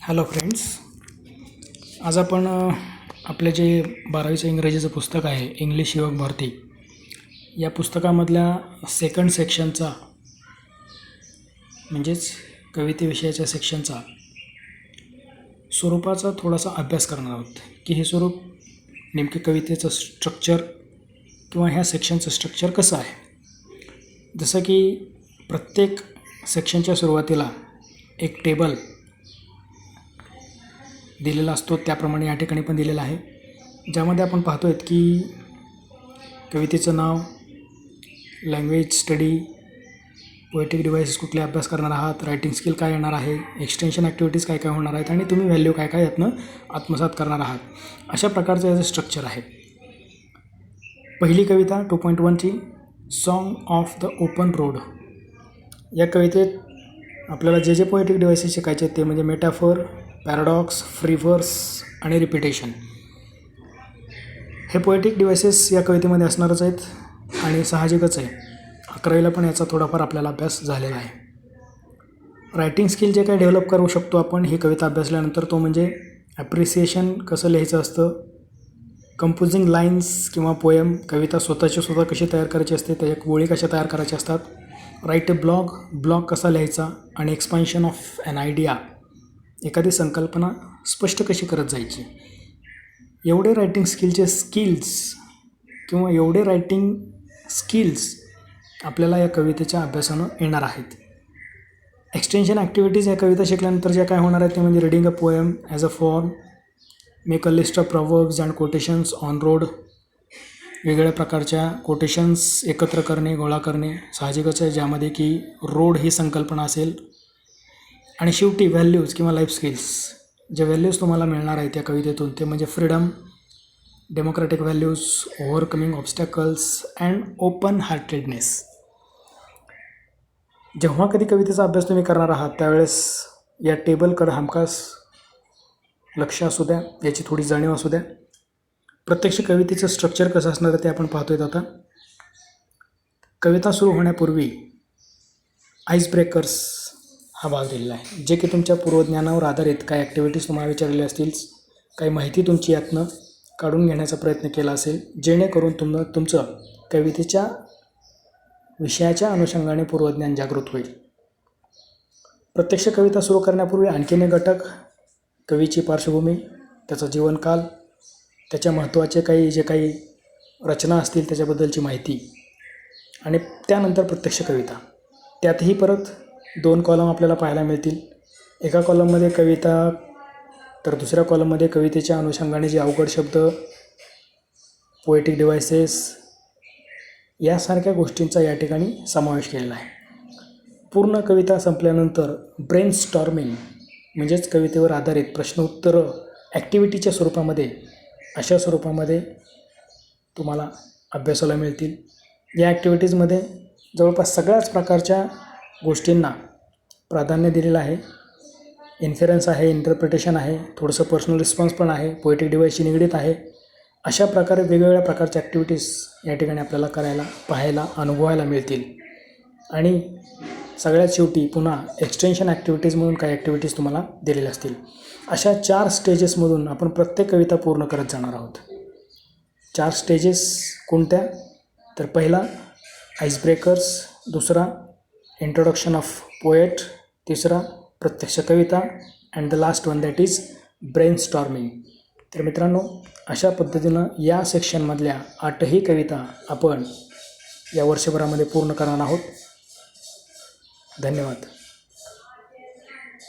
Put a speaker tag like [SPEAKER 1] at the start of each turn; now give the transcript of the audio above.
[SPEAKER 1] Hello friends. आज आपण आपले जे 12वीचं इंग्रजीचं पुस्तक आहे इंग्लिश युवक भारती या पुस्तकामधल्या सेकंड सेक्शनचा म्हणजेच कवितेविषयाच्या सेक्शनचा स्वरूपाचा थोडासा अभ्यास करणार आहोत की हे स्वरूप नेमके कवितेचं स्ट्रक्चर किंवा ह्या सेक्शनचं स्ट्रक्चर कसं आहे. जसं की प्रत्येक सेक्शनच्या सुरुवातीला एक टेबल दिलेला असतो, त्याप्रमाणे या ठिकाणी पण दिलेला आहे, ज्यामध्ये आपण पाहतो आहेत की कवितेचं नाव, लँग्वेज स्टडी, पोएटिक डिव्हाइसेस कुठले अभ्यास करणार आहात, रायटिंग स्किल काय येणार आहे, एक्सटेन्शन ॲक्टिव्हिटीज काय काय होणार आहेत आणि तुम्ही व्हॅल्यू काय काय यातनं आत्मसात करणार आहात. अशा प्रकारचं याचं स्ट्रक्चर आहे. पहिली कविता 2.1ची song of the open road. या कवितेत आपल्याला जे पोएटिक डिव्हाइसेस शिकायचे ते म्हणजे मेटाफोर, पॅराडॉक्स, फ्री वर्स आणि रिपिटेशन. हे पोएटिक डिव्हाइसेस या कवितेमध्ये असणारच आहेत आणि साहजिकच आहे, 11वीला पण याचा थोडाफार आपल्याला अभ्यास झालेला आहे. रायटिंग स्किल जे काही डेव्हलप करू शकतो आपण ही कविता अभ्यासल्यानंतर तो म्हणजे ॲप्रिसिएशन कसं लिहायचं असतं, कंपोजिंग लाईन्स किंवा पोएम, कविता स्वतः कशी तयार करायची असते, त्याच्या गोळी कशा तयार करायच्या असतात, राईट अ ब्लॉग कसा लिहायचा आणि एक्सपान्शन ऑफ ॲन आयडिया, एखादी संकल्पना स्पष्ट कशी करत जायची. एवढे रायटिंग स्किल्स आपल्याला या कवितेच्या अभ्यासानं येणार आहेत. एक्सटेन्शन ॲक्टिव्हिटीज या कविता शिकल्यानंतर ज्या काय होणार आहेत ते म्हणजे reading a poem as a form, make a list of proverbs and quotations on road, वेगवेगळ्या प्रकारच्या कोटेशन्स एकत्र करणे, गोळा करणे साहजिकच आहे, ज्यामध्ये की रोड ही संकल्पना असेल. आणि शेवटी व्हॅल्यूज किंवा लाईफ स्किल्स, जे व्हॅल्यूज तुम्हाला मिळणार आहेत त्या कवितेतून ते म्हणजे freedom, democratic values, overcoming obstacles and open heartedness. जेव्हा कधी कवितेचा अभ्यास तुम्ही करणार आहात त्यावेळेस या टेबलकडे हमखास लक्ष असू द्या, याची थोडी जाणीव असू द्या. प्रत्यक्ष कवितेचं स्ट्रक्चर कसं असणार आहे ते आपण पाहतोय. आता कविता सुरू होण्यापूर्वी आईस ब्रेकर्स हा भाग दिलेला आहे, जे की तुमच्या पूर्वज्ञानावर आधारित काही ॲक्टिव्हिटीज तुम्हाला विचारलेल्या असतील, काही माहिती तुमची यातनं काढून घेण्याचा प्रयत्न केला असेल, जेणेकरून तुमचं कवितेच्या विषयाच्या अनुषंगाने पूर्वज्ञान जागृत होईल. प्रत्यक्ष कविता सुरू करण्यापूर्वी आणखीन एक घटक, कवीची पार्श्वभूमी, त्याचा जीवनकाल, त्याच्या महत्त्वाचे जे काही रचना असतील त्याच्याबद्दलची माहिती आणि त्यानंतर प्रत्यक्ष कविता. त्यातही परत 2 कॉलम आपल्याला पाहायला मिळतील. एका कॉलममध्ये कविता तर दुसऱ्या कॉलममध्ये कवितेच्या अनुषंगाने जे अवघड शब्द, पोएटिक डिव्हाइसेस यासारख्या गोष्टींचा या ठिकाणी समावेश केलेला आहे. पूर्ण कविता संपल्यानंतर ब्रेन स्टॉर्मिंग म्हणजेच कवितेवर आधारित प्रश्नोत्तरं ॲक्टिव्हिटीच्या स्वरूपामध्ये, अशा स्वरूपामध्ये तुम्हाला अभ्यासाला मिळतील. या ॲक्टिव्हिटीजमध्ये जवळपास सगळ्याच प्रकारच्या गोष्टींना प्राधान्य दिलेलं आहे. इन्फरन्स आहे, इंटरप्रिटेशन आहे, थोडंसं पर्सनल रिस्पॉन्स पण आहे, पोएटिक डिव्हाइसशी निगडीत आहे. अशा प्रकारे वेगवेगळ्या प्रकारच्या ॲक्टिव्हिटीज या ठिकाणी आपल्याला करायला, पाहायला, अनुभवायला मिळतील. आणि सगळ्यात शेवटी पुन्हा एक्सटेन्शन ॲक्टिव्हिटीज म्हणून काही ॲक्टिव्हिटीज तुम्हाला दिलेल्या असतील. अशा 4 स्टेजेसमधून आपण प्रत्येक कविता पूर्ण करत जाणार आहोत. 4 स्टेजेस कोणत्या? तर पहिला आईस ब्रेकर्स, दुसरा इंट्रोडक्शन ऑफ पोएट, तिसरा प्रत्यक्ष कविता and the last one that is brainstorming. तर मित्रांनो, अशा पद्धतीनं या सेक्शनमधल्या 8ही कविता आपण या वर्षभरामध्ये पूर्ण करणार आहोत. धन्यवाद.